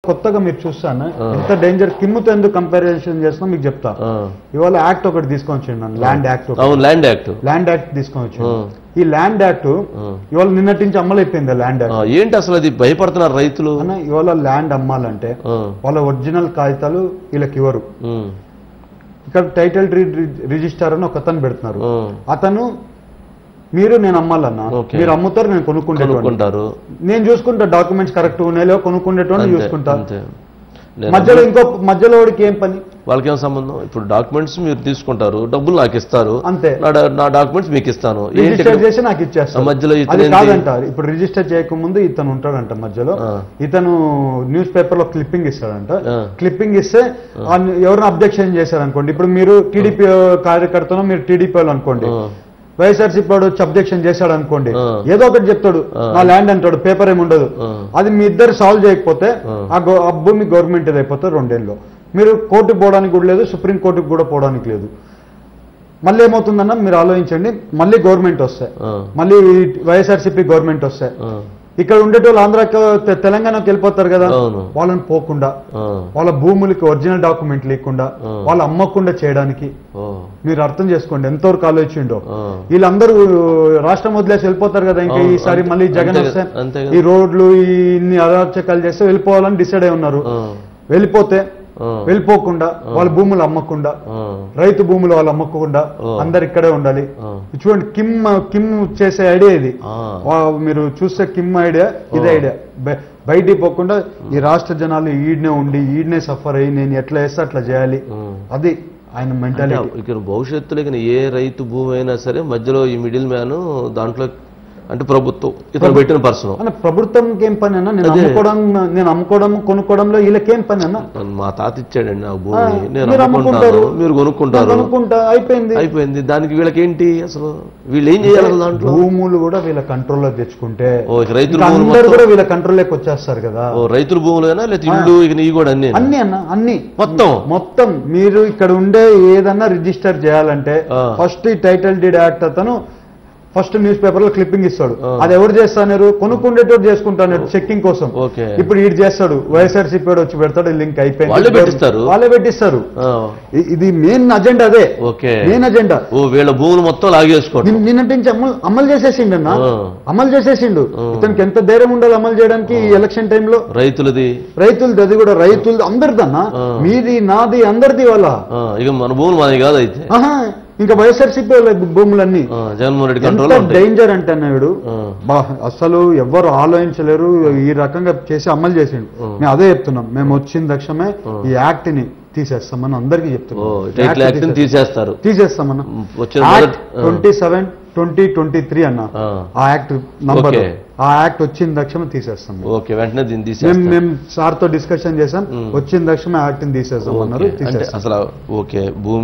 కొత్తగా మీరు చూస్తాను ఎంత డేంజర్ కిమ్ముతో ఎందుకు కంపారిజన్ చేస్తున్నా మీకు చెప్తా. ఇవాళ యాక్ట్ ఒకటి తీసుకొని వచ్చిండు, ల్యాండ్ యాక్ట్. ల్యాండ్ యాక్ట్ తీసుకొని వచ్చిండు. ఈ ల్యాండ్ యాక్ట్ ఇవాళ నిన్నటి నుంచి అమలైపోయింది. ల్యాండ్ యాక్ట్ ఏంటి అసలు? అది భయపడుతున్నారు రైతులు. ఇవాళ ల్యాండ్ అమ్మాలంటే వాళ్ళ ఒరిజినల్ కాగితాలు వీళ్ళకి ఇవ్వరు. ఇక్కడ టైటిల్ రిజిస్టర్ అని ఒక అతను పెడుతున్నారు. అతను నేను అమ్మాలన్నా, మీరు అమ్ముతారు, నేను కొనుక్కుంటారు, నేను చూసుకుంటా డాక్యుమెంట్స్ కరెక్ట్ ఉన్నాయో కొనుక్కునేటువంటి చూసుకుంటా. మధ్యలో వాడికి ఏం పని? వాళ్ళకి ఏం సంబంధం? ఇప్పుడు డాక్యుమెంట్స్ మీరు తీసుకుంటారు, డబ్బులు నాకు ఇస్తారు, అంతే. నా డాక్యుమెంట్స్ మీకు ఇస్తాను, రిజిస్టర్ చేసి నాకు ఇచ్చేస్తాను. మధ్యలో కాదంటారు. ఇప్పుడు రిజిస్టర్ చేయకముందు ఇతను ఉంటాడంట మధ్యలో. ఇతను న్యూస్ పేపర్ లో క్లిప్పింగ్ ఇస్తాడంట. క్లిప్పింగ్ ఇస్తే ఎవరైనా అబ్జెక్షన్ చేశారనుకోండి, ఇప్పుడు మీరు టీడీపీ కార్యకర్తను, మీరు టీడీపీ వాళ్ళు అనుకోండి, వైఎస్ఆర్సీపీ వాడు అబ్జెక్షన్ చేశాడు అనుకోండి, ఏదో ఒకటి చెప్తాడు, నా ల్యాండ్ అంటాడు, పేపర్ ఏమి ఉండదు. అది మీ ఇద్దరు సాల్వ్ చేయకపోతే ఆ భూమి గవర్నమెంట్ అయిపోతుంది 2 ఏళ్ళు. మీరు కోర్టుకు పోవడానికి కూడా లేదు, సుప్రీం కోర్టుకు కూడా పోవడానికి లేదు. మళ్ళీ ఏమవుతుందన్న మీరు ఆలోచించండి. మళ్ళీ గవర్నమెంట్ వస్తాయి, మళ్ళీ వైఎస్ఆర్సీపీ గవర్నమెంట్ వస్తాయి. ఇక్కడ ఉండేటోళ్ళు ఆంధ్రాకి తెలంగాణకి వెళ్ళిపోతారు కదా, వాళ్ళని పోకుండా, వాళ్ళ భూములకి ఒరిజినల్ డాక్యుమెంట్ లేకుండా, వాళ్ళు అమ్మకుండా చేయడానికి మీరు అర్థం చేసుకోండి ఎంతవరకు ఆలోచించిండో. వీళ్ళందరూ రాష్ట్రం వదిలేసి వెళ్ళిపోతారు కదా. ఇంకా ఈసారి మళ్ళీ జగన్ వస్తే ఈ రోడ్లు ఇన్ని అరాచకాలు చేస్తే వెళ్ళిపోవాలని డిసైడ్ అయి ఉన్నారు. వెళ్ళిపోకుండా వాళ్ళ భూములు అమ్మకుండా, రైతు భూములు వాళ్ళు అమ్మకుండా అందరు ఇక్కడే ఉండాలి. చూడండి, కిమ్ చేసే ఐడియా ఇది. మీరు చూస్తే కిమ్ ఐడియా ఇదే ఐడియా. బయటికి పోకుండా ఈ రాష్ట్ర జనాలు ఈడ్నే ఉండి ఈడ్నే సఫర్ అయ్యి నేను ఎట్లా వేస్తే అట్లా చేయాలి, అది ఆయన మెంటాలిటీ. ఇక భవిష్యత్తులో ఏ రైతు భూమి అయినా సరే మధ్యలో ఈ మిడిల్ మ్యాన్ దాంట్లో అంటే ప్రభుత్వం ఇతను పెట్టిన పర్సన్. ప్రభుత్వంకి ఏం పని అన్నా? నేను అమ్ముకోవడం కొనుక్కోవడంలో వీళ్ళకేం పని అన్నా? మా తాత ఇచ్చాడండి నాకు భూమి, నేను అమ్ముకుంటాను, మీరు కొనుక్కుంటారు, అయిపోయింది. దానికి వీళ్ళకేంటి అసలు? వీళ్ళు ఏం చేయాలి? దాంట్లో భూములు కూడా వీళ్ళ కంట్రోల్లో తెచ్చుకుంటే రైతులు కూడా వీళ్ళ కంట్రోల్లోకి వచ్చేస్తారు కదా. రైతుల భూములైనా లేదా ఇల్లు ఇవి కూడా అన్ని మొత్తం మీరు ఇక్కడ ఉండే ఏదన్నా రిజిస్టర్ చేయాలంటే ఫస్ట్ ఈ టైటిల్ డీడ్ యాక్ట్ అతను ఫస్ట్ న్యూస్ పేపర్ లో క్లిప్పింగ్ ఇస్తాడు. అది ఎవరు చేస్తాను? కొనుక్కుండేటోడు చేసుకుంటాను చెక్కింగ్ కోసం. ఇప్పుడు ఈడు చేస్తాడు, వైఎస్ఆర్సీపీ వచ్చి పెడతాడు, లింక్ అయిపోయింది, వాళ్ళే పెట్టిస్తారు. ఇది మెయిన్ అజెండా, అదే మెయిన్ అజెండా. వీళ్ళ భూములు మొత్తం లాగేసుకోండి. నిన్నటి నుంచి అమలు చేసేసిండు అన్న, అమలు చేసేసిండు. ఇతనికి ఎంత ధైర్యం ఉండాలి అమలు చేయడానికి ఈ ఎలక్షన్ టైంలో? రైతులది అది కూడా రైతులది, అందరిదన్నా, మీది నాది అందరిది. వాళ్ళ ఇక మన భూములు మాది కాదు అయితే. ఇంకా వైఎస్ఆర్సీపీ భూములన్నీ జగన్మోహన్ రెడ్డి కంట్రోల్. డేంజర్ అంటే అన్నాడు అసలు ఎవరు ఆలోచించలేరు. ఈ రకంగా చేసి అమలు చేసిండు. మేము అదే చెప్తున్నాం, మేము వచ్చిన దక్షమే ఈ యాక్ట్ ని తీసేస్తామని అందరికీ చెప్తున్నాం. తీసేస్తామన్నా 27/2023 అన్న ఆ యాక్ట్ నంబర్. ఆ యాక్ట్ వచ్చిన దక్షమే తీసేస్తాం. వెంటనే మేము సార్ తో డిస్కషన్ చేసాం, వచ్చిన దక్షమే యాక్ట్ ని తీసేస్తాం అన్నారు. అసలు భూమి